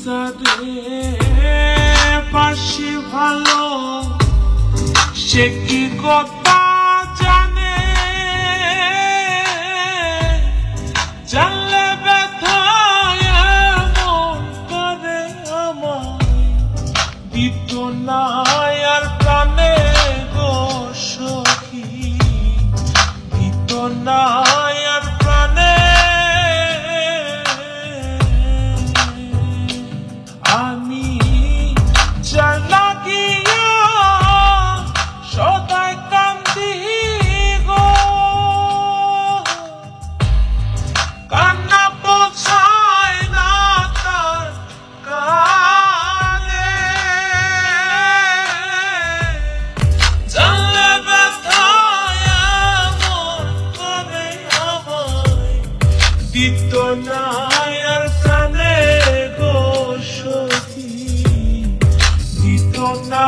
যারে বাসি ভালো সে কি কথা জানে, জানলে ব্যথায় এমন করে আমায় দিত না আর প্রাণে গো সখী, দিত না আর প্রাণে। আমি যার লাগিয়া সদাই কান্দি গো, কান্না বোঝায় না তার কানে, জানলে ব্যথায় এমন করে আমায় দিত না আর প্রাণে গো সখী, দিত না।